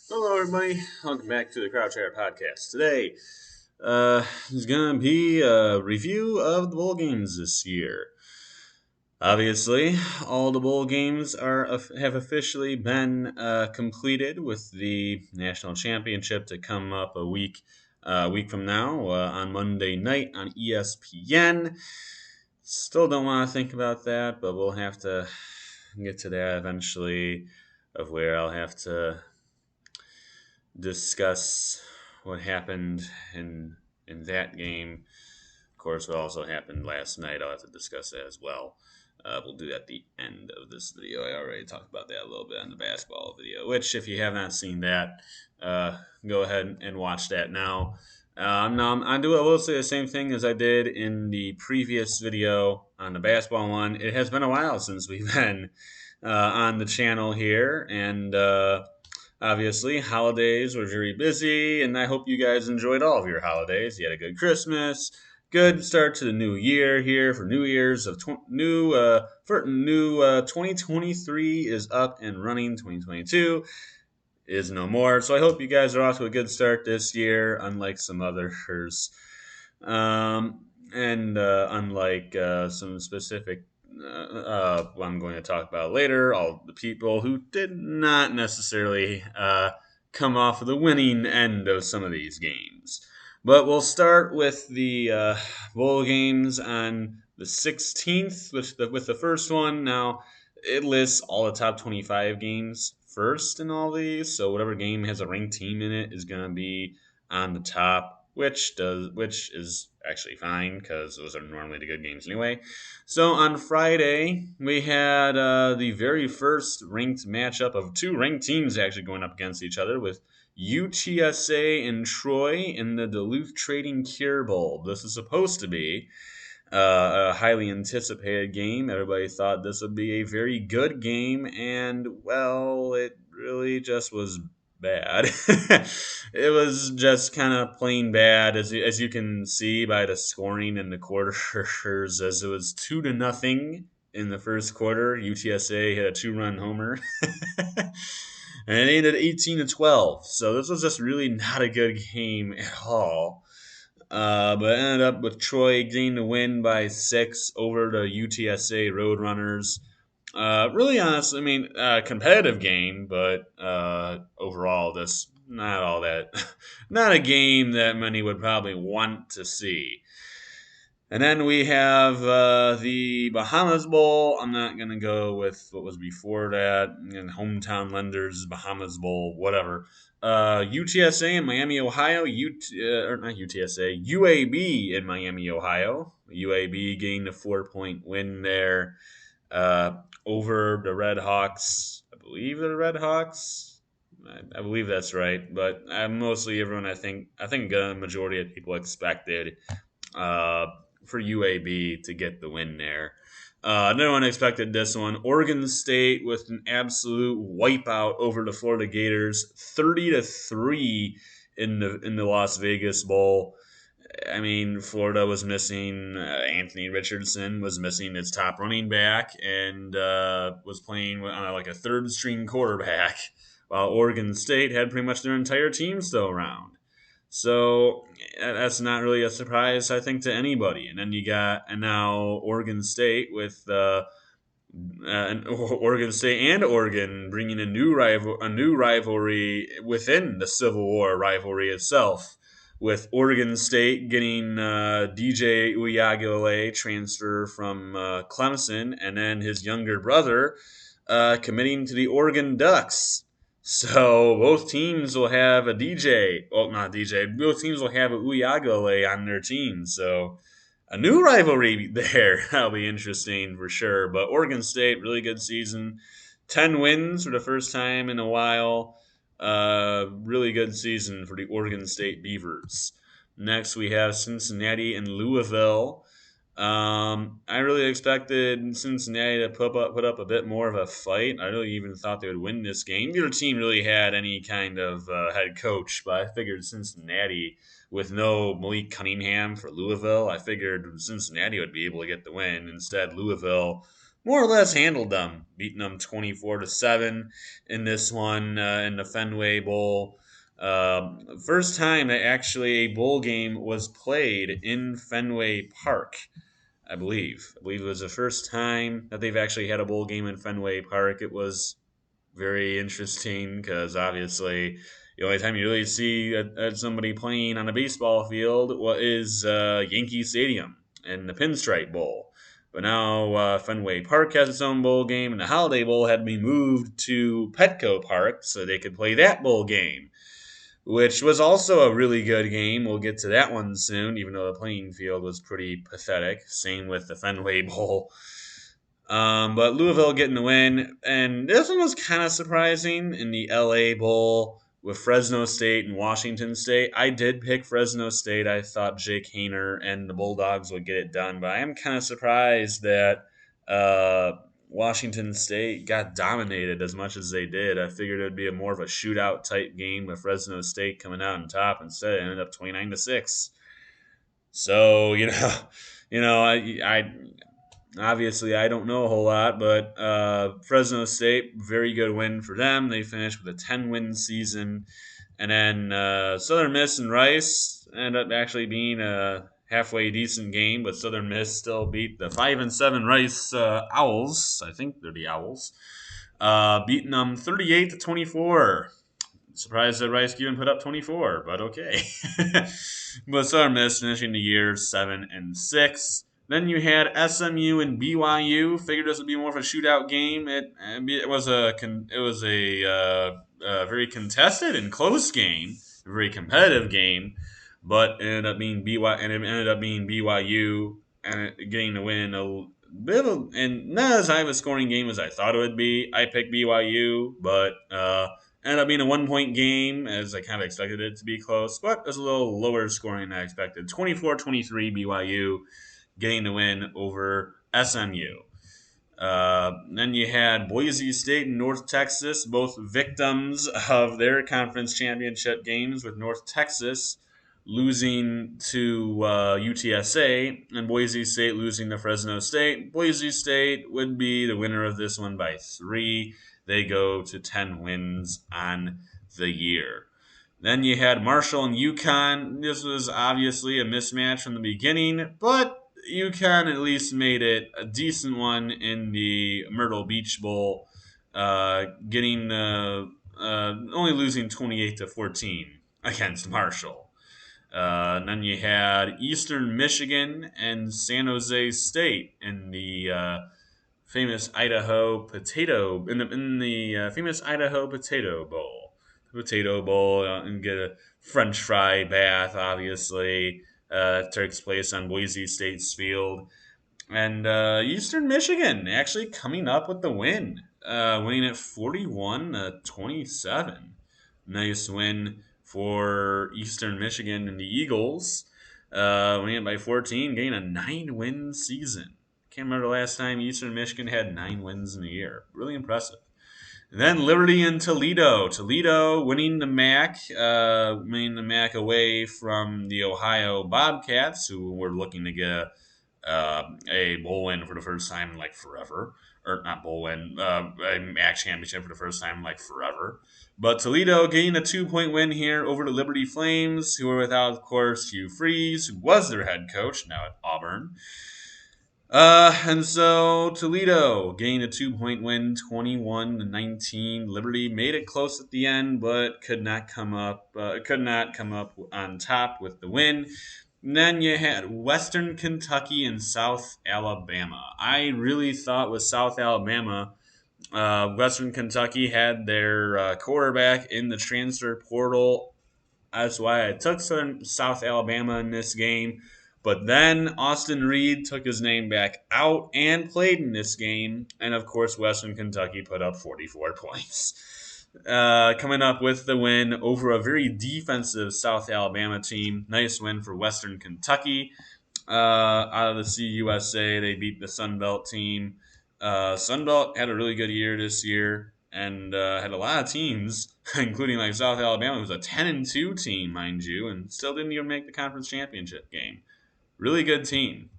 Hello, everybody. Welcome back to the Crouch Chair Podcast. Today is going to be a review of the bowl games this year. Obviously, all the bowl games have officially been completed, with the national championship to come up a week from now on Monday night on ESPN. Still don't want to think about that, but we'll have to get to that eventually. Of where I'll have to discuss what happened in that game. Of course, what also happened last night, I'll have to discuss that as well. We'll do that at the end of this video. I already talked about that a little bit on the basketball video, which, if you have not seen that, go ahead and watch that now. Now, I will say the same thing as I did in the previous video on the basketball one. It has been a while since we've been on the channel here, and obviously, holidays were very busy, and I hope you guys enjoyed all of your holidays. You had a good Christmas, good start to the new year here for New Year's of 2023 is up and running. 2022 is no more. So I hope you guys are off to a good start this year, unlike some others. And unlike some specific what I'm going to talk about later, all the people who did not necessarily come off of the winning end of some of these games. But we'll start with the bowl games on the 16th, with the first one. Now, it lists all the top 25 games first in all these, so whatever game has a ranked team in it is going to be on the top, which is actually fine because those are normally the good games anyway. So on Friday we had the very first ranked matchup of two ranked teams actually going up against each other, with UTSA and Troy in the Duluth Trading Cure Bowl. This is supposed to be a highly anticipated game. Everybody thought this would be a very good game, and well, it really just was bad. It was just kind of plain bad, as you can see by the scoring in the quarters, as it was 2-0 in the first quarter. UTSA hit a two-run homer. And it ended 18-12. So this was just really not a good game at all. But it ended up with Troy getting the win by 6 over the UTSA Roadrunners. Really honest, I mean, competitive game, but overall, this not all that, not a game that many would probably want to see. And then we have the Bahamas Bowl. I'm not going to go with what was before that. And Hometown Lenders, Bahamas Bowl, whatever. UTSA in Miami, Ohio. Or not UTSA, UAB in Miami, Ohio. UAB getting a 4-point win there over the Red Hawks. I believe the Red Hawks. I believe that's right. But mostly everyone, I think a majority of people expected uh, for UAB to get the win there. No one expected this one. Oregon State with an absolute wipeout over the Florida Gators, 30-3 in the Las Vegas Bowl. I mean, Florida was missing Anthony Richardson, was missing its top running back, and was playing on like a third string quarterback, while Oregon State had pretty much their entire team still around. So that's not really a surprise, I think, to anybody. And then and now Oregon State with Oregon State and Oregon bringing a new rivalry within the Civil War rivalry itself, with Oregon State getting DJ Uyagale transfer from Clemson, and then his younger brother committing to the Oregon Ducks. So both teams will have a DJ. Well, not DJ. Both teams will have a Uyagale on their team. So a new rivalry there. That'll be interesting for sure. But Oregon State, really good season. 10 wins for the first time in a while. Really good season for the Oregon State Beavers. Next, we have Cincinnati and Louisville. I really expected Cincinnati to put up a bit more of a fight. I really even thought they would win this game. Neither team really had any kind of head coach, but I figured Cincinnati, with no Malik Cunningham for Louisville, I figured Cincinnati would be able to get the win. Instead, Louisville more or less handled them, beating them 24-7 in this one in the Fenway Bowl. First time that actually a bowl game was played in Fenway Park. I believe. I believe it was the first time that they've actually had a bowl game in Fenway Park. It was very interesting because obviously the only time you really see somebody playing on a baseball field is Yankee Stadium and the Pinstripe Bowl. But now Fenway Park has its own bowl game, and the Holiday Bowl had to be moved to Petco Park so they could play that bowl game, which was also a really good game. We'll get to that one soon, even though the playing field was pretty pathetic. Same with the Fenway Bowl. But Louisville getting the win, and this one was kind of surprising in the LA Bowl with Fresno State and Washington State. I did pick Fresno State. I thought Jake Hayner and the Bulldogs would get it done, but I am kind of surprised that Washington State got dominated as much as they did. I figured it would be a more of a shootout type game with Fresno State coming out on top. Instead, it ended up 29-6. So I obviously, I don't know a whole lot, but Fresno State, very good win for them. They finished with a 10-win season. And then Southern Miss and Rice ended up actually being a halfway decent game, but Southern Miss still beat the 5-7 Rice Owls. I think they're the Owls, beating them 38-24. Surprised that Rice even put up 24, but okay. But Southern Miss finishing the year 7-6. Then you had SMU and BYU. Figured this would be more of a shootout game. It was a very contested and close game, a very competitive game, but it ended up being BYU and getting the win. And not as high of a scoring game as I thought it would be. I picked BYU, but ended up being a 1 point game, as I kind of expected it to be close, but it was a little lower scoring than I expected. 24-23 BYU getting the win over SMU. Then you had Boise State and North Texas, both victims of their conference championship games, with North Texas losing to UTSA and Boise State losing to Fresno State. Boise State would be the winner of this one by 3. They go to 10 wins on the year. Then you had Marshall and UConn. This was obviously a mismatch from the beginning, but UConn at least made it a decent one in the Myrtle Beach Bowl, getting only losing 28-14 against Marshall. And then you had Eastern Michigan and San Jose State in the famous Idaho Potato famous Idaho Potato Bowl. Potato Bowl and get a French fry bath, obviously. Takes place on Boise State's field. And Eastern Michigan actually coming up with the win, winning at 41-27. Nice win for Eastern Michigan and the Eagles, winning it by 14, getting a 9-win season. Can't remember the last time Eastern Michigan had 9 wins in a year. Really impressive. And then Liberty and Toledo. Toledo winning the MAC away from the Ohio Bobcats, who were looking to get a bowl win for the first time in like forever. Or not bowl win, a MAC championship for the first time in like forever. But Toledo getting a 2-point win here over the Liberty Flames, who were without, of course, Hugh Freeze, who was their head coach, now at Auburn. And so Toledo gained a 2-point win, 21-19. Liberty made it close at the end, but could not come up on top with the win. And then you had Western Kentucky and South Alabama. I really thought with South Alabama, Western Kentucky had their quarterback in the transfer portal. That's why I took South Alabama in this game. But then Austin Reed took his name back out and played in this game. And of course, Western Kentucky put up 44 points. Coming up with the win over a very defensive South Alabama team. Nice win for Western Kentucky. Out of the CUSA, they beat the Sunbelt team. Sunbelt had a really good year this year and had a lot of teams, including like South Alabama, who's a 10-2 team, mind you, and still didn't even make the conference championship game. Really good team.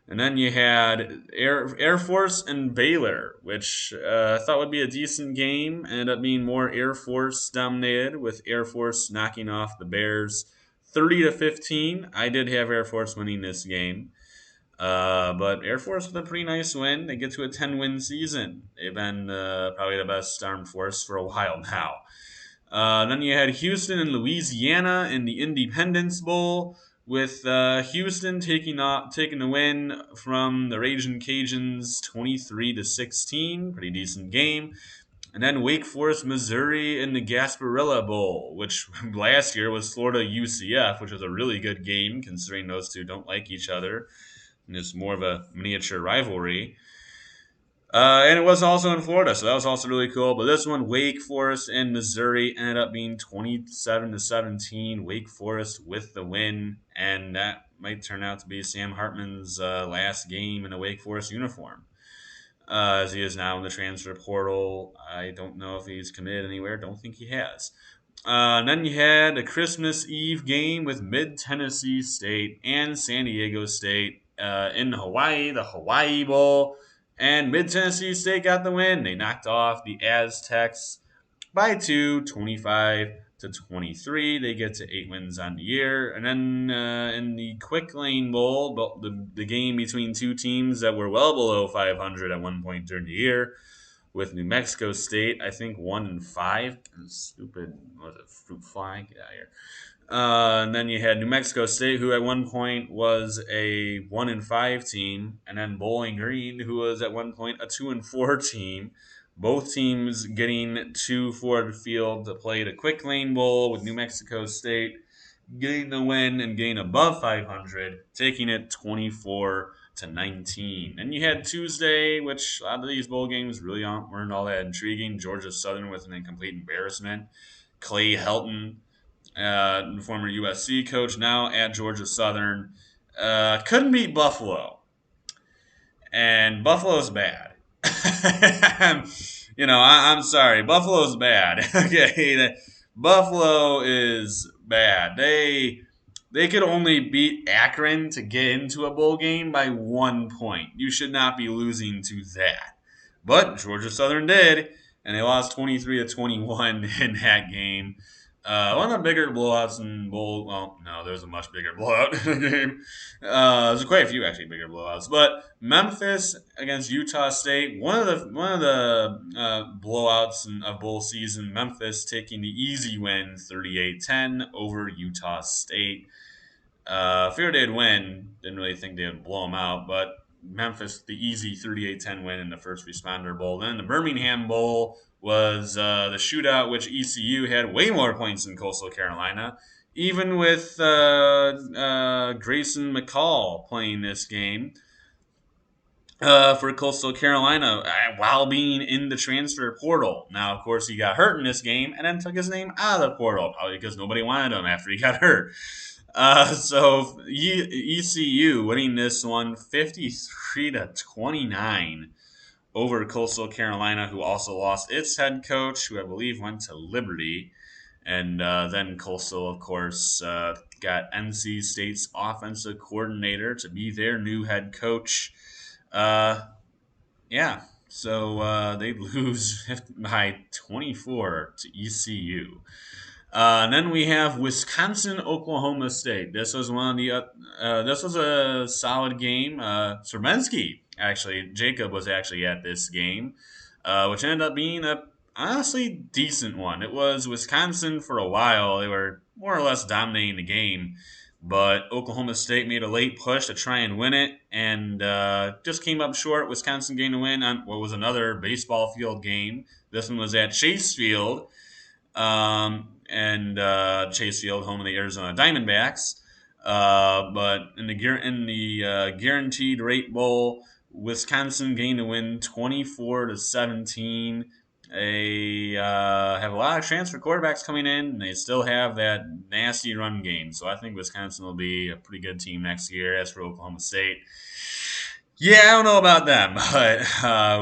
And then you had Air Force and Baylor, which I thought would be a decent game. Ended up being more Air Force dominated, with Air Force knocking off the Bears 30-15. I did have Air Force winning this game. But Air Force with a pretty nice win. They get to a 10-win season. They've been probably the best armed force for a while now. Then you had Houston and Louisiana in the Independence Bowl, with Houston taking the win from the Raging Cajuns 23-16, pretty decent game. And then Wake Forest, Missouri in the Gasparilla Bowl, which last year was Florida UCF, which was a really good game considering those two don't like each other. And it's more of a miniature rivalry. And it was also in Florida, so that was also really cool. But this one, Wake Forest and Missouri, ended up being 27-17. Wake Forest with the win, and that might turn out to be Sam Hartman's last game in a Wake Forest uniform, as he is now in the transfer portal. I don't know if he's committed anywhere. Don't think he has. And then you had a Christmas Eve game with Mid Tennessee State and San Diego State in Hawaii, the Hawaii Bowl. And Mid Tennessee State got the win. They knocked off the Aztecs by 2, 25-23. They get to 8 wins on the year. And then in the Quick Lane Bowl, the game between two teams that were well below 500 at one point during the year, with New Mexico State, I think 1-5. Stupid, what was it, fruit fly? Get out of here. And then you had New Mexico State, who at one point was a 1-5 team, and then Bowling Green, who was at one point a 2-4 team. Both teams getting to Ford Field to play the Quick Lane Bowl, with New Mexico State getting the win and getting above 500, taking it 24-19. And you had Tuesday, which a lot of these bowl games really weren't all that intriguing. Georgia Southern with an incomplete embarrassment. Clay Helton, former USC coach, now at Georgia Southern, couldn't beat Buffalo. And Buffalo's bad. I'm sorry. Buffalo's bad. Okay, Buffalo is bad. They could only beat Akron to get into a bowl game by 1 point. You should not be losing to that. But Georgia Southern did, and they lost 23-21 in that game. One of the bigger blowouts in bowl. Well, no, there's a much bigger blowout in the game. There's quite a few actually bigger blowouts. But Memphis against Utah State, one of the blowouts of bowl season. Memphis taking the easy win, 38-10 over Utah State. Figured they'd win. Didn't really think they would blow them out, but Memphis, the easy 38-10 win in the First Responder Bowl. Then the Birmingham Bowl was the shootout, which ECU had way more points than Coastal Carolina, even with Grayson McCall playing this game for Coastal Carolina while being in the transfer portal. Now, of course, he got hurt in this game and then took his name out of the portal, probably because nobody wanted him after he got hurt. So ECU winning this one 53-29 over Coastal Carolina, who also lost its head coach, who I believe went to Liberty. And then Coastal, of course, got NC State's offensive coordinator to be their new head coach. So they lose by 24 to ECU. And then we have Wisconsin, Oklahoma State. This was this was a solid game. Sermensky, actually, Jacob was actually at this game, which ended up being a honestly decent one. It was Wisconsin for a while. They were more or less dominating the game, but Oklahoma State made a late push to try and win it, and just came up short. Wisconsin gained a win on what was another baseball field game. This one was at Chase Field. And Chase Field, home of the Arizona Diamondbacks. But in the guaranteed rate bowl, Wisconsin gained a win 24-17. They have a lot of transfer quarterbacks coming in, and they still have that nasty run game. So I think Wisconsin will be a pretty good team next year. As for Oklahoma State, yeah, I don't know about them, but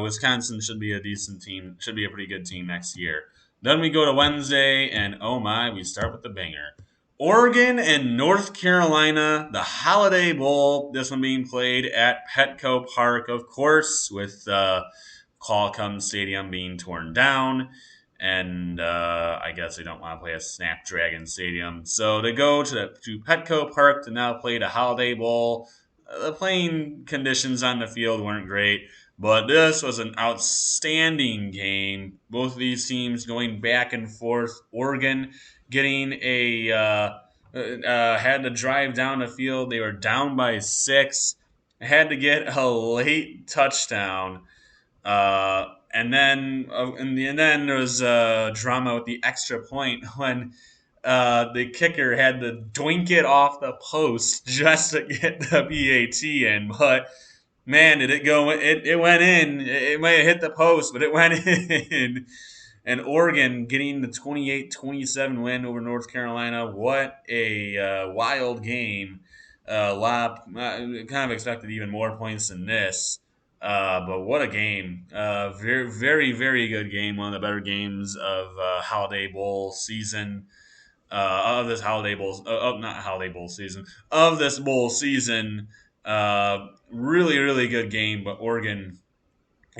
Wisconsin should be a decent team. Should be a pretty good team next year. Then we go to Wednesday, and oh my, we start with the banger. Oregon and North Carolina, the Holiday Bowl. This one being played at Petco Park, of course, with Qualcomm Stadium being torn down. And I guess they don't want to play at Snapdragon Stadium. So they go to Petco Park to now play the Holiday Bowl. The playing conditions on the field weren't great, but this was an outstanding game. Both of these teams going back and forth. Oregon getting had to drive down the field. They were down by 6. Had to get a late touchdown. And then there was drama with the extra point when the kicker had to doink it off the post just to get the PAT in. But man, did it go? It went in. It might have hit the post, but it went in. And Oregon getting the 28-27 win over North Carolina. What a wild game. Kind of expected even more points than this. But what a game. Very, very, very good game. One of the better games of Holiday Bowl season. Of this Holiday Bowl, not Holiday Bowl season, of this bowl season. Really, really good game. But Oregon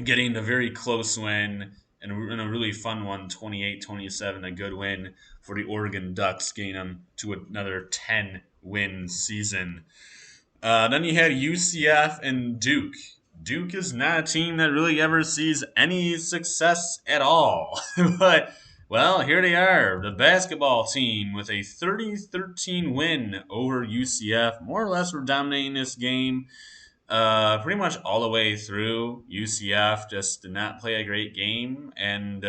getting a very close win and a really fun one, 28-27, a good win for the Oregon Ducks, getting them to another 10-win season. Then you had UCF and Duke. Duke is not a team that really ever sees any success at all. But, well, here they are, the basketball team with a 30-13 win over UCF. More or less were dominating this game. Pretty much all the way through. UCF just did not play a great game, and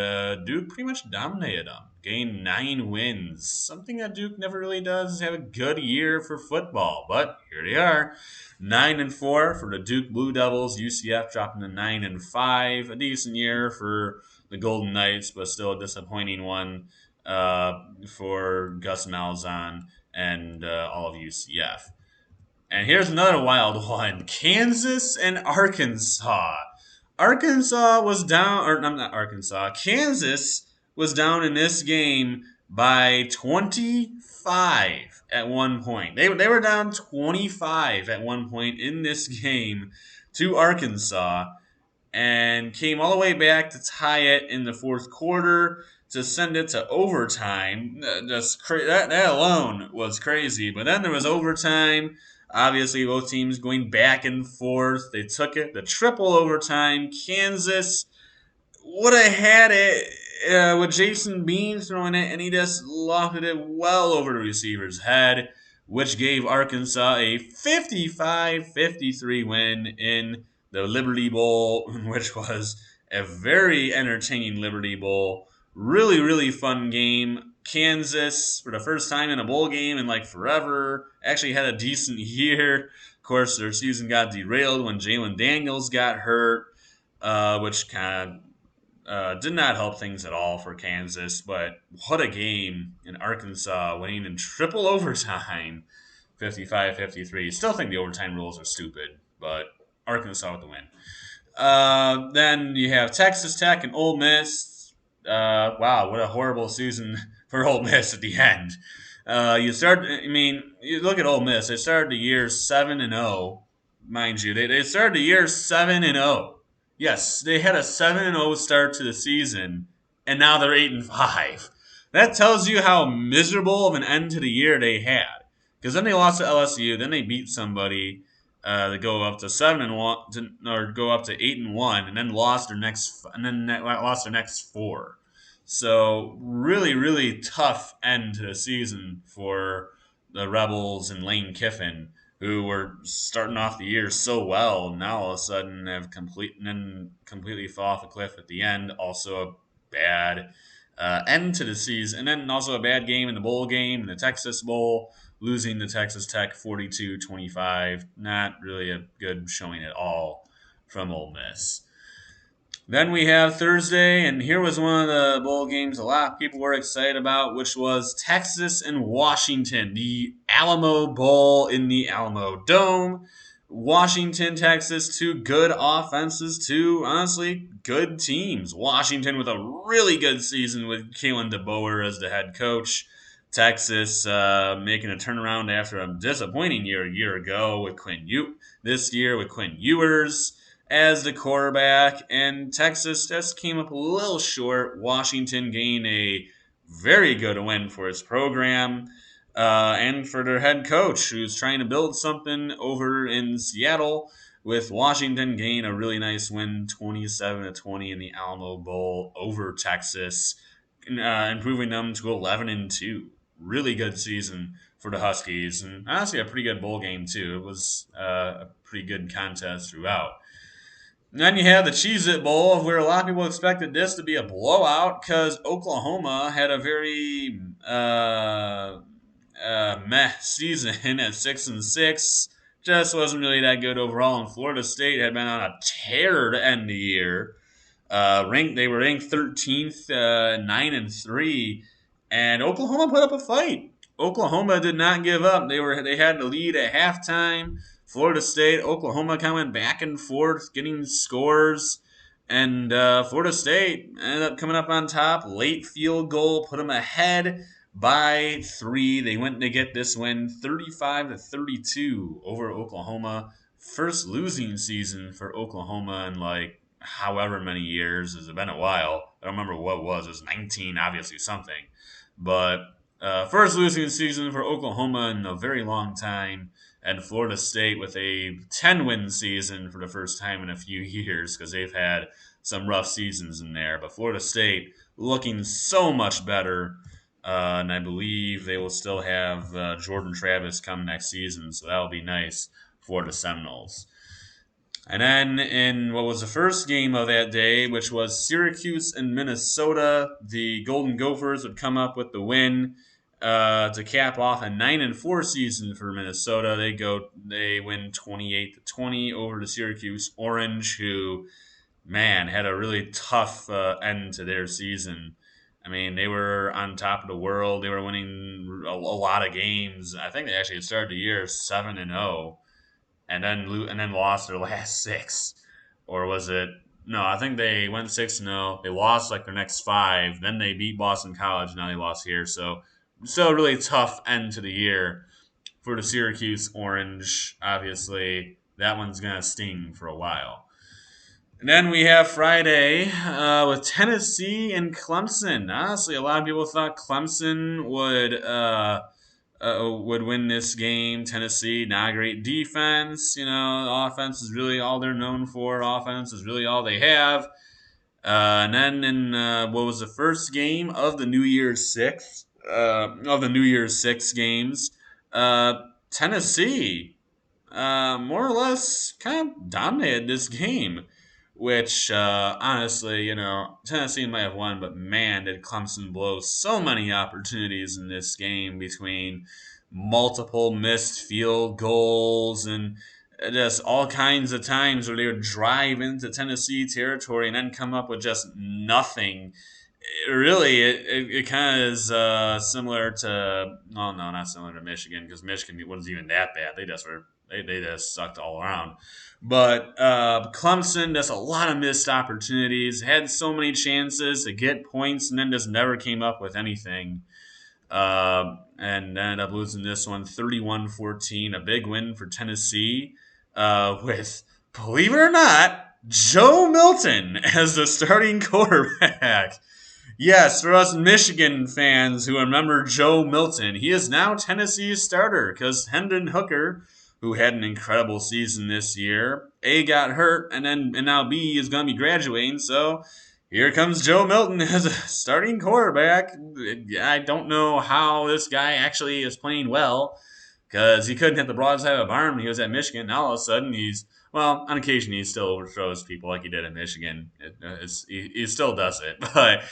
Duke pretty much dominated them. Gained 9 wins. Something that Duke never really does is have a good year for football, but here they are. 9-4 for the Duke Blue Devils. UCF dropping to 9-5. A decent year for the Golden Knights, but still a disappointing one for Gus Malzahn and all of UCF. And here's another wild one. Kansas and Arkansas. Arkansas was down, or not Arkansas. Kansas was down in this game by 25 at one point. They were down 25 at one point in this game to Arkansas and came all the way back to tie it in the fourth quarter to send it to overtime. That alone was crazy. But then there was overtime. Obviously, both teams going back and forth. They took it the triple overtime. Kansas would have had it with Jason Bean throwing it, and he just lofted it well over the receiver's head, which gave Arkansas a 55-53 win in the Liberty Bowl, which was a very entertaining Liberty Bowl. Really, really fun game. Kansas, for the first time in a bowl game in like forever, actually had a decent year. Of course, their season got derailed when Jalen Daniels got hurt, which kind of did not help things at all for Kansas. But what a game in Arkansas, winning in triple overtime, 55-53. Still think the overtime rules are stupid, but Arkansas with the win. Then you have Texas Tech and Ole Miss. Wow, what a horrible season for Ole Miss at the end. You look at Ole Miss. They started the year 7-0, mind you. They started the year 7-0. Yes, they had a 7-0 start to the season, and now they're 8-5. That tells you how miserable of an end to the year they had. Because then they lost to LSU, then they beat somebody to go up to 7-1, or go up to 8-1, and then lost their next 4. So really, really tough end to the season for the Rebels and Lane Kiffin, who were starting off the year so well. Now all of a sudden have completely fall off a cliff at the end. Also a bad end to the season, and then also a bad game in the bowl game in the Texas Bowl, losing to Texas Tech 42-25. Not really a good showing at all from Ole Miss. Then we have Thursday, and here was one of the bowl games a lot of people were excited about, which was Texas and Washington, the Alamo Bowl in the Alamo Dome. Washington, Texas, two good offenses, two honestly good teams. Washington with a really good season with Kalen DeBoer as the head coach. Texas making a turnaround after a disappointing year a year ago with this year with Quinn Ewers as the quarterback, and Texas just came up a little short. Washington gained a very good win for his program and for their head coach, who's trying to build something over in Seattle. With Washington gain a really nice win, 27-20 in the Alamo Bowl over Texas, improving them to 11-2. Really good season for the Huskies, and honestly, a pretty good bowl game too. It was a pretty good contest throughout. And then you have the Cheez It Bowl, where a lot of people expected this to be a blowout because Oklahoma had a very meh season at 6-6. Just wasn't really that good overall. And Florida State had been on a tear to end the year. They were ranked 13th, 9-3, and Oklahoma put up a fight. Oklahoma did not give up. They had the lead at halftime. Florida State, Oklahoma kind of went back and forth, getting scores, and Florida State ended up coming up on top. Late field goal put them ahead by 3. They went to get this win, 35-32 over Oklahoma. First losing season for Oklahoma in like however many years. It's been a while. I don't remember what it was. It was 19, obviously something. But first losing season for Oklahoma in a very long time. And Florida State with a 10-win season for the first time in a few years because they've had some rough seasons in there. But Florida State looking so much better. And I believe they will still have Jordan Travis come next season. So that'll be nice for the Seminoles. And then in what was the first game of that day, which was Syracuse and Minnesota, the Golden Gophers would come up with the win to cap off a 9-4 season for Minnesota. They win 28-20 over the Syracuse Orange, who had a really tough end to their season. I mean, they were on top of the world. They were winning a lot of games. I think they actually started the year 7-0 and then lost their last 6, or was it? No, I think they went 6-0. They lost like their next 5. Then they beat Boston College. Now they lost here. So still a really tough end to the year for the Syracuse Orange. Obviously, that one's gonna sting for a while. And then we have Friday with Tennessee and Clemson. Honestly, a lot of people thought Clemson would win this game. Tennessee, not a great defense. Offense is really all they're known for. Offense is really all they have. And then in what was the first game of the New Year's Six games, Tennessee more or less kind of dominated this game. Which, honestly, Tennessee might have won, but man, did Clemson blow so many opportunities in this game between multiple missed field goals and just all kinds of times where they would drive into Tennessee territory and then come up with just nothing. It kind of is similar to, no, not similar to Michigan, because Michigan wasn't even that bad. They just sucked all around. But Clemson, just a lot of missed opportunities, had so many chances to get points, and then just never came up with anything. And ended up losing this one 31-14, a big win for Tennessee with, believe it or not, Joe Milton as the starting quarterback. Yes, for us Michigan fans who remember Joe Milton, he is now Tennessee's starter because Hendon Hooker, who had an incredible season this year, A, got hurt, and now B is going to be graduating, so here comes Joe Milton as a starting quarterback. I don't know how this guy actually is playing well because he couldn't hit the broadside of a barn when he was at Michigan. Now all of a sudden on occasion he still overthrows people like he did at Michigan. He still does it, but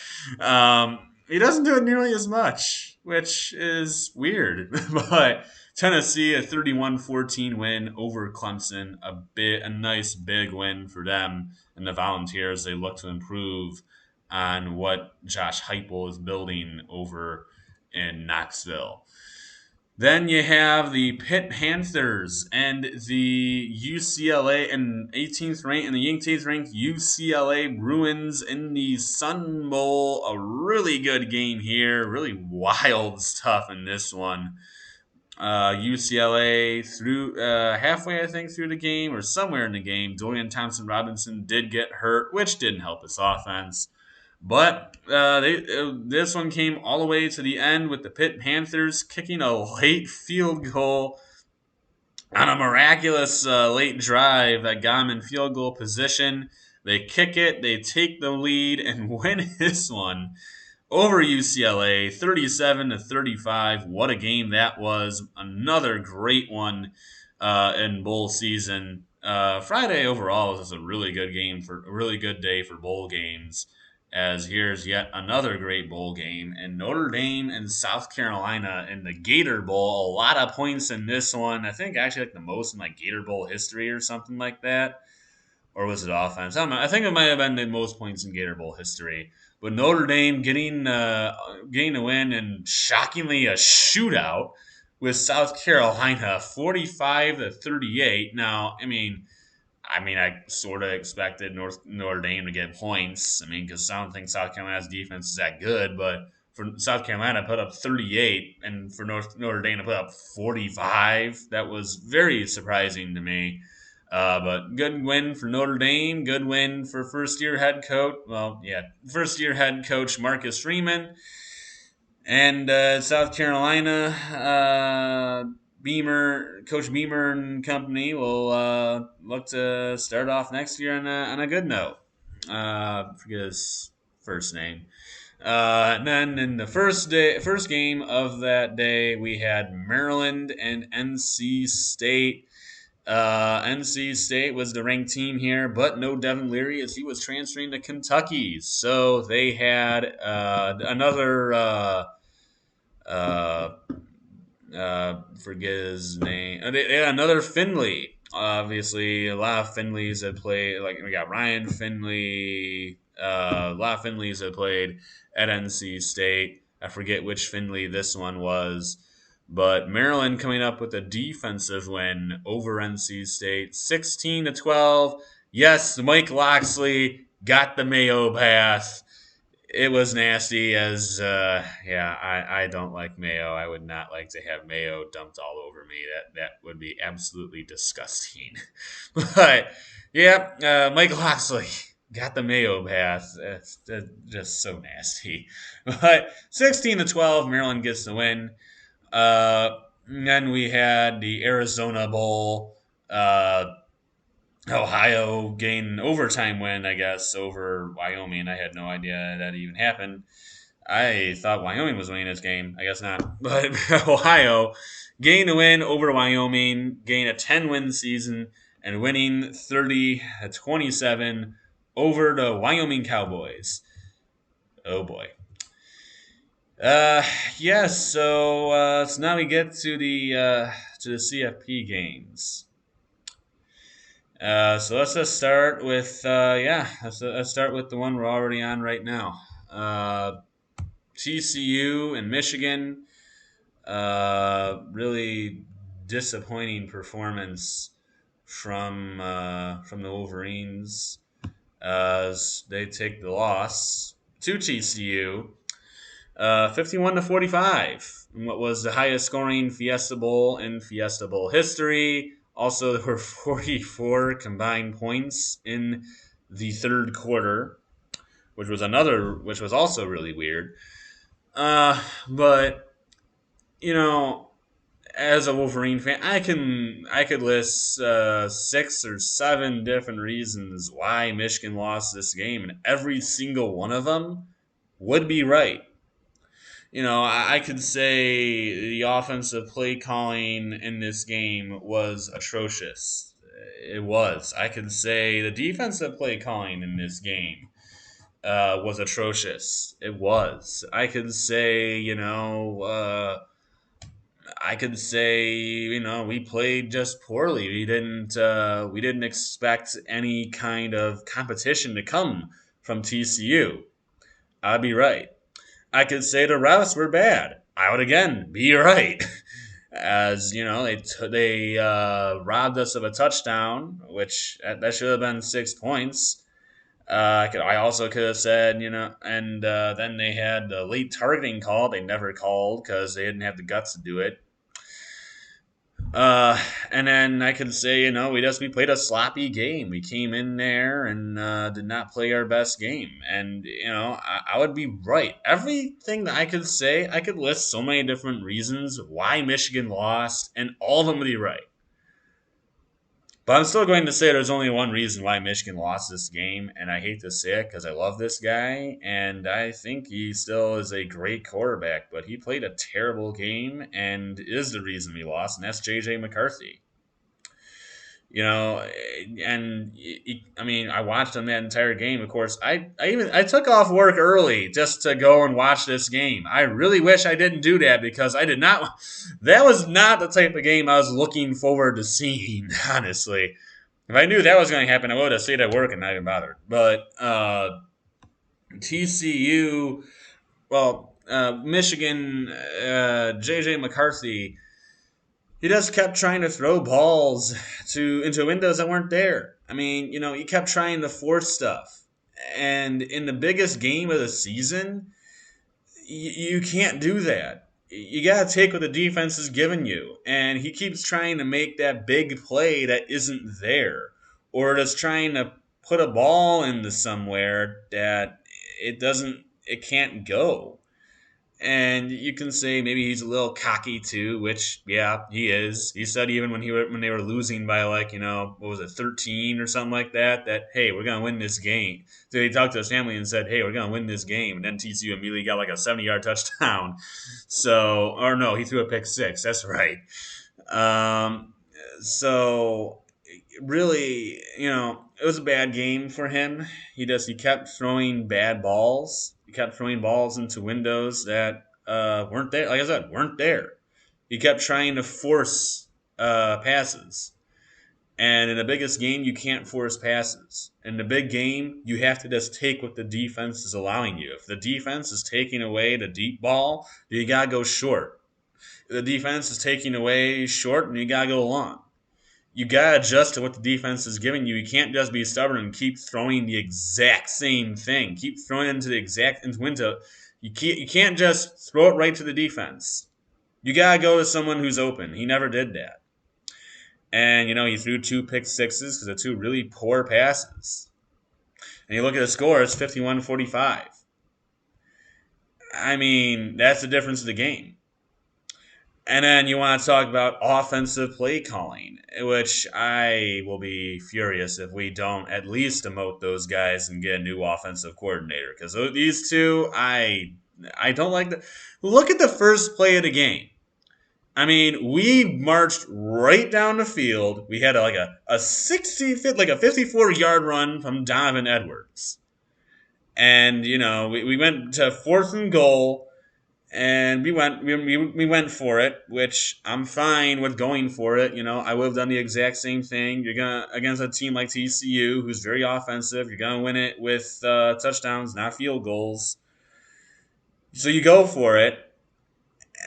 he doesn't do it nearly as much, which is weird. But Tennessee, a 31-14 win over Clemson, a nice big win for them and the Volunteers. They look to improve on what Josh Heupel is building over in Knoxville. Then you have the Pitt Panthers and the UCLA and 18th ranked and the 18th ranked UCLA Bruins in the Sun Bowl. A really good game here, really wild stuff in this one. UCLA through halfway, I think, through the game or somewhere in the game, Dorian Thompson Robinson did get hurt, which didn't help his offense. But this one came all the way to the end with the Pitt Panthers kicking a late field goal on a miraculous late drive that got them in field goal position. They kick it, they take the lead, and win this one over UCLA, 37-35. What a game that was! Another great one in bowl season. Friday overall was just a really good game for a really good day for bowl games. As here's yet another great bowl game, and Notre Dame and South Carolina in the Gator Bowl. A lot of points in this one. I think actually like the most in like Gator Bowl history or something like that. Or was it offense? I don't know. I think it might have been the most points in Gator Bowl history. But Notre Dame getting a win and shockingly a shootout with South Carolina, 45-38. Now, I sort of expected Notre Dame to get points. Because I don't think South Carolina's defense is that good, but for South Carolina to put up 38 and for Notre Dame to put up 45, that was very surprising to me. But good win for Notre Dame. Good win for first-year head coach. Well, yeah, first-year head coach Marcus Freeman. And South Carolina, Coach Beamer and company will look to start off next year on a good note. Forget his first name. And then in the first game of that day, we had Maryland and NC State. NC State was the ranked team here, but no Devin Leary as he was transferring to Kentucky. So they had another uh, forget his name. Yeah, another Finley. Obviously, a lot of Finleys had played. Like we got Ryan Finley. A lot of Finleys had played at NC State. I forget which Finley this one was. But Maryland coming up with a defensive win over NC State, 16-12. Yes, Mike Loxley got the Mayo pass. It was nasty as I don't like mayo. I would not like to have mayo dumped all over me. That would be absolutely disgusting. But yeah, Mike Loxley got the mayo pass. That's just so nasty. But 16-12, Maryland gets the win. Then we had the Arizona Bowl. Ohio gained overtime win, I guess, over Wyoming. I had no idea that even happened. I thought Wyoming was winning this game. I guess not. But Ohio gained a win over Wyoming, gained a 10-win season, and winning 30-27 over the Wyoming Cowboys. Oh boy. Yes. So now we get to the CFP games. So let's just start with let's start with the one we're already on right now. TCU and Michigan. Really disappointing performance from the Wolverines as they take the loss to TCU, 51-45. What was the highest scoring Fiesta Bowl in Fiesta Bowl history. Also, there were 44 combined points in the third quarter, which was also really weird. But as a Wolverine fan, I could list 6 or 7 different reasons why Michigan lost this game, and every single one of them would be right. I could say the offensive play calling in this game was atrocious. It was. I could say the defensive play calling in this game was atrocious. It was. I could say, we played just poorly. We didn't expect any kind of competition to come from TCU. I'd be right. I could say the refs were bad. I would again be right. as they robbed us of a touchdown, which that should have been 6 points. I also could have said, and then they had the late targeting call they never called because they didn't have the guts to do it. And then I could say, we played a sloppy game. We came in there and did not play our best game. And I would be right. Everything that I could say, I could list so many different reasons why Michigan lost, and all of them would be right. But I'm still going to say there's only one reason why Michigan lost this game, and I hate to say it because I love this guy, and I think he still is a great quarterback, but he played a terrible game and is the reason we lost, and that's J.J. McCarthy. And I mean, I watched him that entire game. Of course, I took off work early just to go and watch this game. I really wish I didn't do that because I did not. That was not the type of game I was looking forward to seeing. Honestly, if I knew that was going to happen, I would have stayed at work and not even bothered. But TCU, Michigan, JJ McCarthy, he just kept trying to throw balls into windows that weren't there. I mean, he kept trying to force stuff. And in the biggest game of the season, you can't do that. You got to take what the defense is giving you. And he keeps trying to make that big play that isn't there. Or just trying to put a ball into somewhere that it can't go. And you can say maybe he's a little cocky too, which yeah, he is. He said even when they were losing by what was it, 13 or something like that, that hey, we're gonna win this game. So he talked to his family and said, hey, we're gonna win this game. And then TCU immediately got like a 70-yard touchdown. So or no, he threw a pick six. That's right. So really, it was a bad game for him. He kept throwing bad balls. He kept throwing balls into windows that weren't there. Like I said, weren't there. He kept trying to force passes. And in the biggest game, you can't force passes. In the big game, you have to just take what the defense is allowing you. If the defense is taking away the deep ball, you gotta go short. If the defense is taking away short, and you gotta go long. You gotta adjust to what the defense is giving you. You can't just be stubborn and keep throwing the exact same thing. Keep throwing into window. You can't just throw it right to the defense. You gotta go to someone who's open. He never did that. And he threw two pick sixes because of two really poor passes. And you look at the score, it's 51-45. I mean, that's the difference of the game. And then you want to talk about offensive play calling, which I will be furious if we don't at least demote those guys and get a new offensive coordinator. Because these two, I don't like the. Look at the first play of the game. I mean, we marched right down the field. We had a 54-yard run from Donovan Edwards. And, we went to 4th and goal. And we went for it, which I'm fine with going for it. I would have done the exact same thing. You're gonna against a team like TCU, who's very offensive. You're gonna win it with touchdowns, not field goals. So you go for it,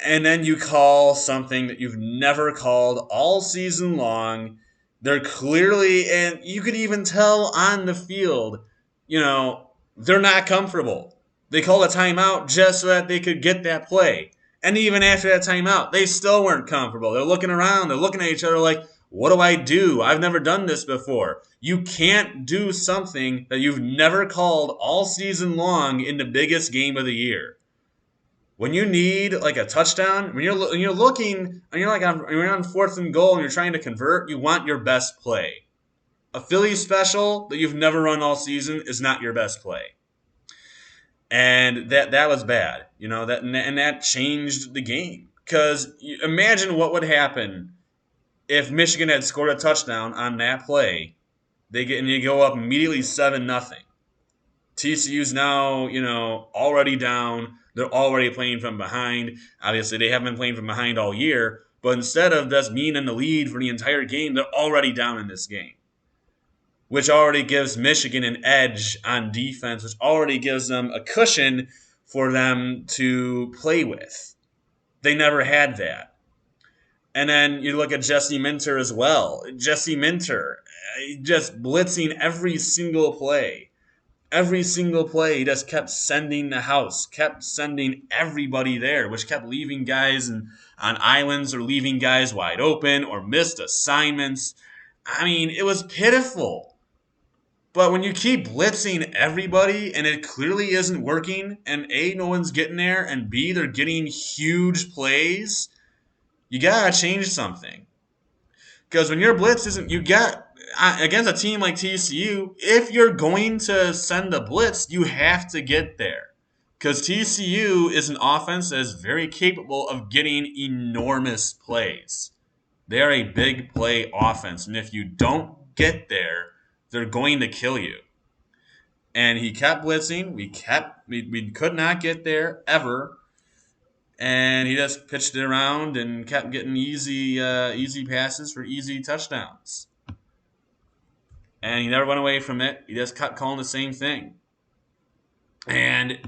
and then you call something that you've never called all season long. They're clearly, and you could even tell on the field, they're not comfortable. They called a timeout just so that they could get that play. And even after that timeout, they still weren't comfortable. They're looking around. They're looking at each other like, what do I do? I've never done this before. You can't do something that you've never called all season long in the biggest game of the year. When you need like a touchdown, when you're looking and you're on 4th and goal and you're trying to convert, you want your best play. A Philly special that you've never run all season is not your best play. And that was bad, that changed the game. Because imagine what would happen if Michigan had scored a touchdown on that play. You go up immediately 7-0. TCU's now, already down. They're already playing from behind. Obviously, they haven't been playing from behind all year. But instead of just being in the lead for the entire game, they're already down in this game, which already gives Michigan an edge on defense, which already gives them a cushion for them to play with. They never had that. And then you look at Jesse Minter as well. Jesse Minter, just blitzing every single play. Every single play, he just kept sending the house, kept sending everybody there, which kept leaving guys on islands or leaving guys wide open or missed assignments. I mean, it was pitiful. But when you keep blitzing everybody and it clearly isn't working, and A, no one's getting there, and B, they're getting huge plays, you gotta change something. Because when your blitz isn't, you got against a team like TCU, if you're going to send a blitz, you have to get there. Because TCU is an offense that is very capable of getting enormous plays. They're a big play offense, and if you don't get there, they're going to kill you. And he kept blitzing. We could not get there ever, and he just pitched it around and kept getting easy passes for easy touchdowns. And he never went away from it. He just kept calling the same thing. And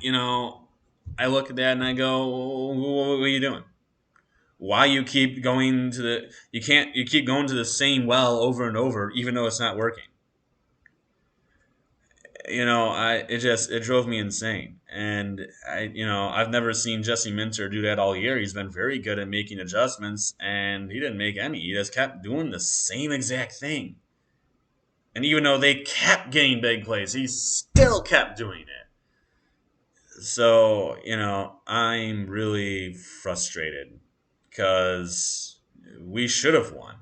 I look at that and I go, "What are you doing? Why you keep going to the? You keep going to the same well over and over, even though it's not working." It drove me insane. And I've never seen Jesse Minter do that all year. He's been very good at making adjustments, and he didn't make any. He just kept doing the same exact thing. And even though they kept getting big plays, he still kept doing it. So, I'm really frustrated because we should have won.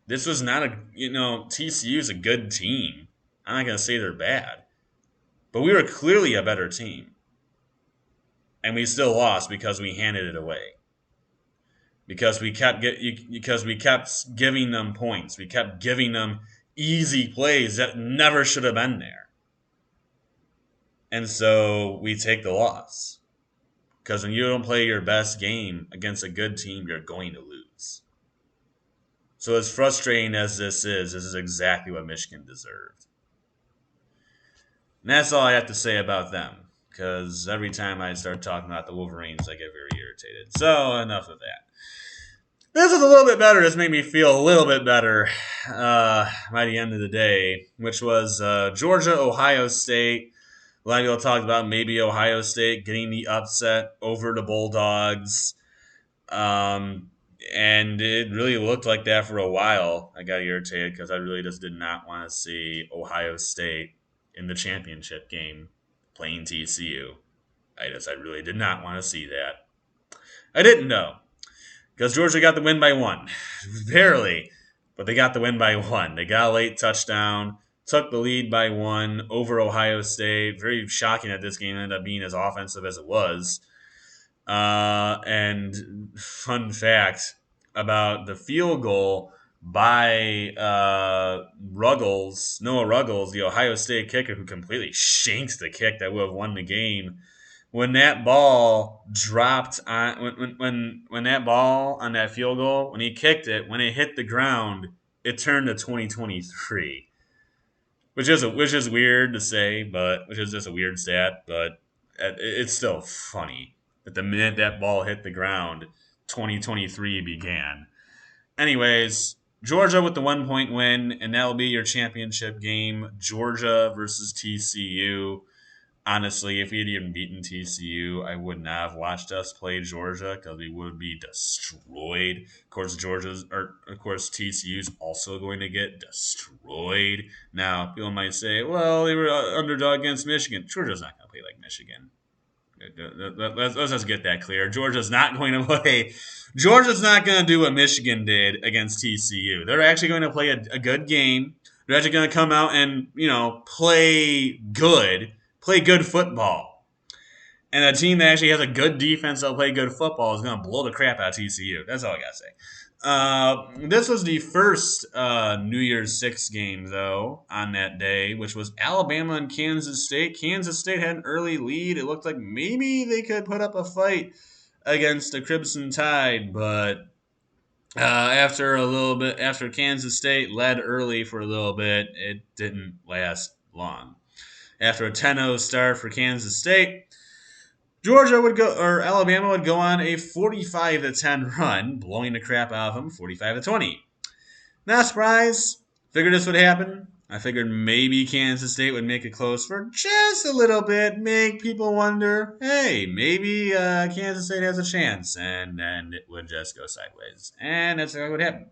This was not TCU is a good team. I'm not going to say they're bad. But we were clearly a better team. And we still lost because we handed it away. Because we kept giving them points. We kept giving them easy plays that never should have been there. And so we take the loss. Because when you don't play your best game against a good team, you're going to lose. So as frustrating as this is exactly what Michigan deserved. And that's all I have to say about them. Because every time I start talking about the Wolverines, I get very irritated. So enough of that. This is a little bit better. This made me feel a little bit better by the end of the day, which was Georgia, Ohio State. A lot of people talked about maybe Ohio State getting the upset over the Bulldogs. And it really looked like that for a while. I got irritated because I really just did not want to see Ohio State in the championship game playing TCU. I really did not want to see that. I didn't know. Because Georgia got the win by 1. Barely. But they got the win by 1. They got a late touchdown, took the lead by 1 over Ohio State. Very shocking that this game ended up being as offensive as it was. And fun fact about the field goal by Noah Ruggles, the Ohio State kicker who completely shanks the kick that would have won the game. When that ball dropped on when that ball on that field goal, when he kicked it, when it hit the ground, it turned to 2023. Which is weird to say, but which is just a weird stat, but it's still funny that the minute that ball hit the ground, 2023 began. Anyways, Georgia with the 1-point win, and that will be your championship game. Georgia versus TCU. Honestly, if we had even beaten TCU, I would not have watched us play Georgia because we would be destroyed. Of course, TCU's also going to get destroyed. Now, people might say, well, they were underdog against Michigan. Georgia's not going to play like Michigan. Let's just get that clear. Georgia's not going to do what Michigan did against TCU. They're actually going to play a good game. They're actually going to come out and, play good football. And a team that actually has a good defense that'll play good football is going to blow the crap out of TCU. That's all I got to say. This was the first New Year's 6 game, though, on that day, which was Alabama and Kansas State. Kansas State had an early lead. It looked like maybe they could put up a fight against the Crimson Tide, but after Kansas State led early for a little bit, it didn't last long. After a 10-0 start for Kansas State, Georgia would go, or Alabama would go on a 45-10 run, blowing the crap out of them, 45-20. Not surprised. Figured this would happen. I figured maybe Kansas State would make it close for just a little bit, make people wonder, hey, maybe Kansas State has a chance, and then it would just go sideways. And that's what would happen.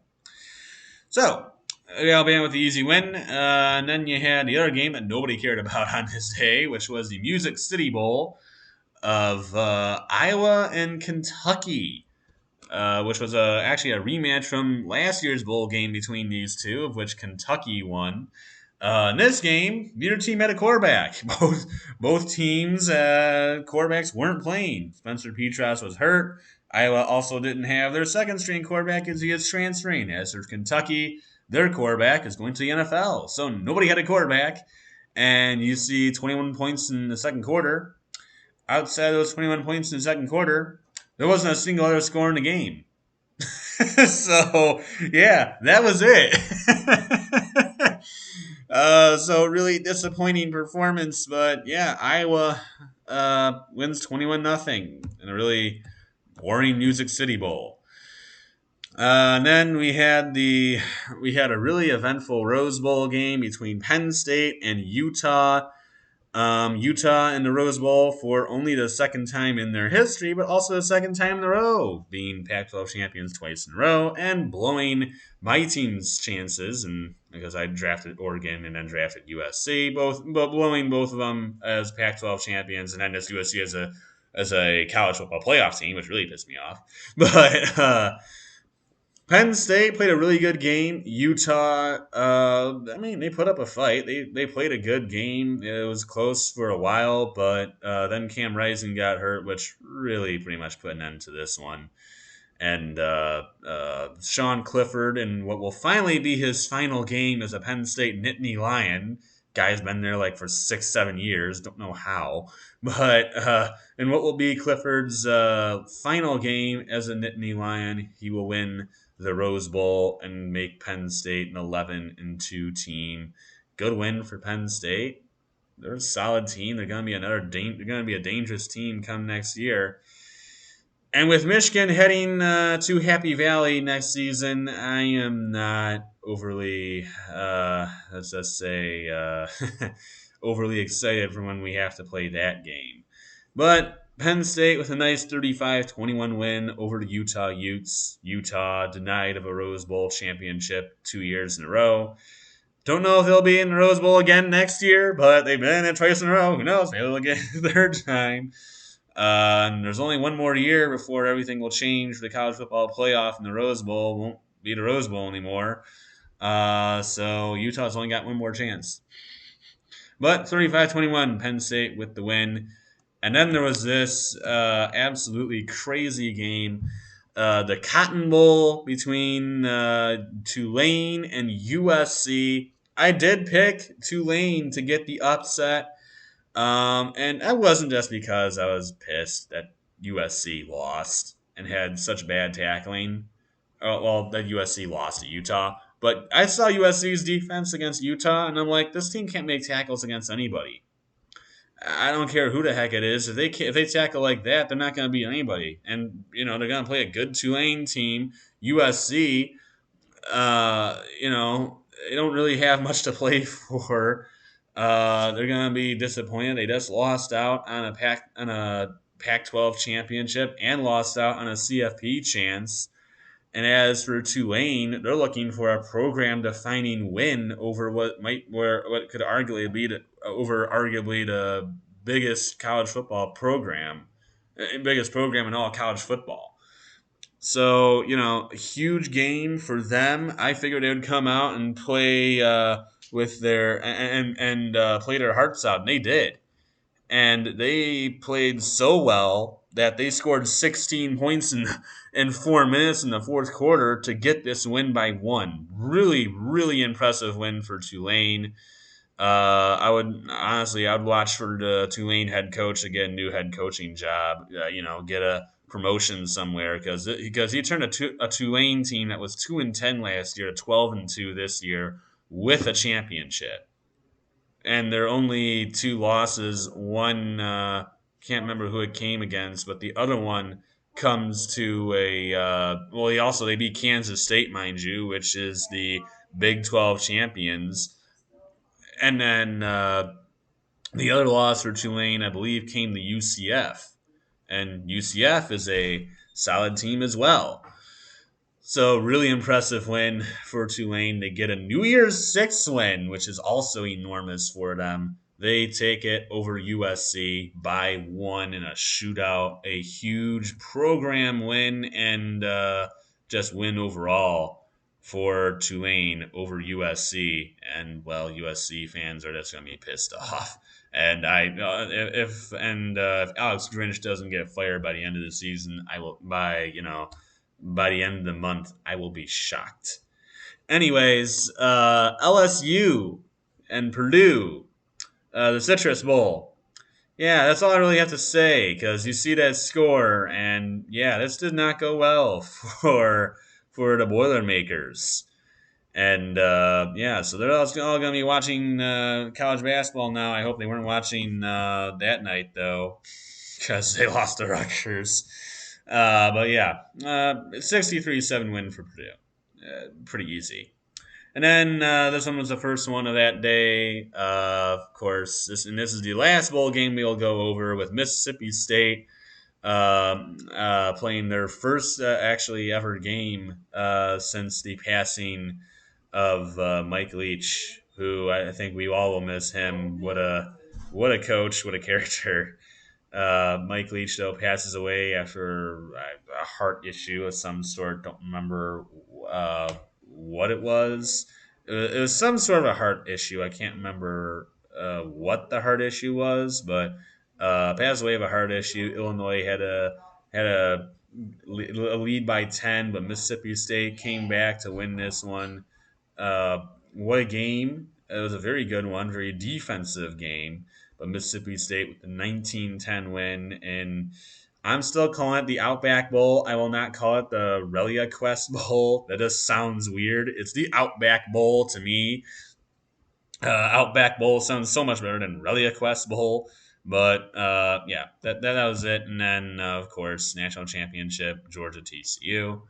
So, Alabama with the easy win. And then you had the other game that nobody cared about on this day, which was the Music City Bowl of Iowa and Kentucky, which was actually a rematch from last year's bowl game between these two, of which Kentucky won. In this game, neither team had a quarterback. Both teams' quarterbacks weren't playing. Spencer Petras was hurt. Iowa also didn't have their second string quarterback as he is transferring. As for Kentucky, their quarterback is going to the NFL. So nobody had a quarterback. And you see 21 points in the second quarter. Outside of those 21 points in the second quarter, there wasn't a single other score in the game. So, yeah, that was it. So really disappointing performance, but yeah, Iowa wins 21-0 in a really boring Music City Bowl. And then we had a really eventful Rose Bowl game between Penn State and Utah. Utah in the Rose Bowl for only the second time in their history, but also the second time in a row, being Pac-12 champions twice in a row and blowing my team's chances. And because I drafted Oregon and then drafted USC, but blowing both of them as Pac-12 champions, and then as USC as a college football playoff team, which really pissed me off. But Penn State played a really good game. Utah, they put up a fight. They played a good game. It was close for a while, but then Cam Rising got hurt, which really pretty much put an end to this one. And Sean Clifford, in what will finally be his final game as a Penn State Nittany Lion. Guy's been there like for 6-7 years. Don't know how, but in what will be Clifford's final game as a Nittany Lion, he will win the Rose Bowl and make Penn State an 11-2 team. Good win for Penn State. They're a solid team. They're going to be they're going to be a dangerous team come next year. And with Michigan heading to Happy Valley next season, I am not overly, let's just say, overly excited for when we have to play that game. But Penn State with a nice 35-21 win over the Utah Utes. Utah denied of a Rose Bowl championship 2 years in a row. Don't know if they'll be in the Rose Bowl again next year, but they've been in it twice in a row. Who knows? Maybe they'll get a third time. And there's only one more year before everything will change for the college football playoff, and the Rose Bowl won't be the Rose Bowl anymore. So Utah's only got one more chance. But 35-21, Penn State with the win. And then there was this absolutely crazy game, the Cotton Bowl between Tulane and USC. I did pick Tulane to get the upset. And that wasn't just because I was pissed that USC lost and had such bad tackling. That USC lost to Utah. But I saw USC's defense against Utah, and I'm like, this team can't make tackles against anybody. I don't care who the heck it is. If they tackle like that, they're not going to beat anybody. And they're going to play a good Tulane team. USC, they don't really have much to play for. They're going to be disappointed. They just lost out on a Pac-12 championship and lost out on a CFP chance. And as for Tulane, they're looking for a program-defining win over what could arguably be the biggest college football program, biggest program in all college football. So a huge game for them. I figured they would come out and play with their and play their hearts out, and they did. And they played so well that they scored 16 points in 4 minutes in the fourth quarter to get this win by 1. Really, really impressive win for Tulane. I would watch for the Tulane head coach to get a new head coaching job. Get a promotion somewhere because he turned a Tulane team that was 2-10 last year to 12-2 this year with a championship. And their only 2 losses, one can't remember who it came against, but the other one comes to a well, they beat Kansas State, mind you, which is the Big 12 champions, and then the other loss for Tulane, I believe, came to UCF, and UCF is a solid team as well. So really impressive win for Tulane. They get a New Year's Six win, which is also enormous for them. They take it over USC by one in a shootout, a huge program win, and just win overall for Tulane over USC. And well, USC fans are just gonna be pissed off. And if Alex Grinch doesn't get fired by the end of the season, I will by the end of the month, I will be shocked. Anyways, LSU and Purdue, the Citrus Bowl. Yeah, that's all I really have to say because you see that score, and yeah, this did not go well for the Boilermakers. And yeah, so they're all going to be watching college basketball now. I hope they weren't watching that night though, because they lost to Rutgers. But yeah, 63-7 win for Purdue. Pretty easy. And then this one was the first one of that day. Of course, this is the last bowl game we'll go over with Mississippi State playing their first actually ever game since the passing of Mike Leach, who I think we all will miss him. What a coach, what a character. Mike Leach, though, passes away after a heart issue of some sort. Don't remember what it was. It was some sort of a heart issue. I can't remember what the heart issue was, but passed away of a heart issue. Illinois had a lead by 10, but Mississippi State came back to win this one. What a game! It was a very good one, very defensive game. But Mississippi State with the 19-10 win, and I'm still calling it the Outback Bowl. I will not call it the Relia Quest Bowl. That just sounds weird. It's the Outback Bowl to me. Outback Bowl sounds so much better than Relia Quest Bowl. But yeah, that was it. And then, of course, national championship, Georgia TCU.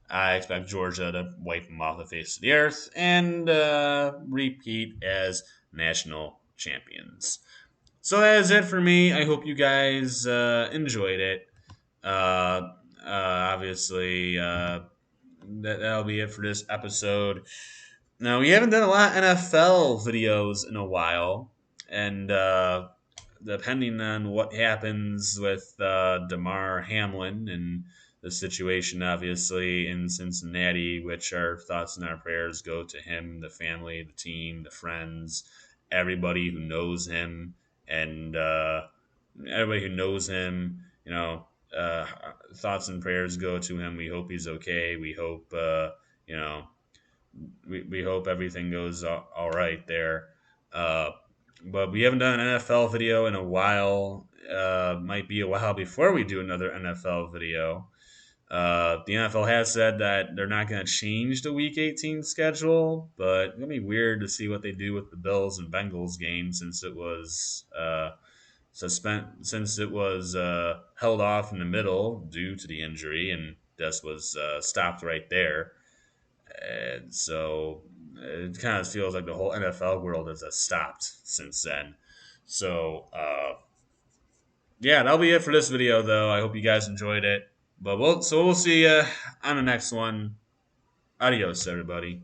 I expect Georgia to wipe them off the face of the earth and repeat as national champions. So that is it for me. I hope you guys enjoyed it. Obviously, that'll be it for this episode. Now, we haven't done a lot of NFL videos in a while, and depending on what happens with Damar Hamlin and the situation, obviously, in Cincinnati, which our thoughts and our prayers go to him, the family, the team, the friends, everybody who knows him, and everybody who knows him, thoughts and prayers go to him. We hope he's okay. We hope, we hope everything goes all right there. But we haven't done an NFL video in a while. Might be a while before we do another NFL video. The NFL has said that they're not going to change the Week 18 schedule, but it's going to be weird to see what they do with the Bills and Bengals game since it was held off in the middle due to the injury and just was stopped right there. And so it kind of feels like the whole NFL world has stopped since then. So, yeah, that'll be it for this video, though. I hope you guys enjoyed it. But we'll see you on the next one. Adios, everybody.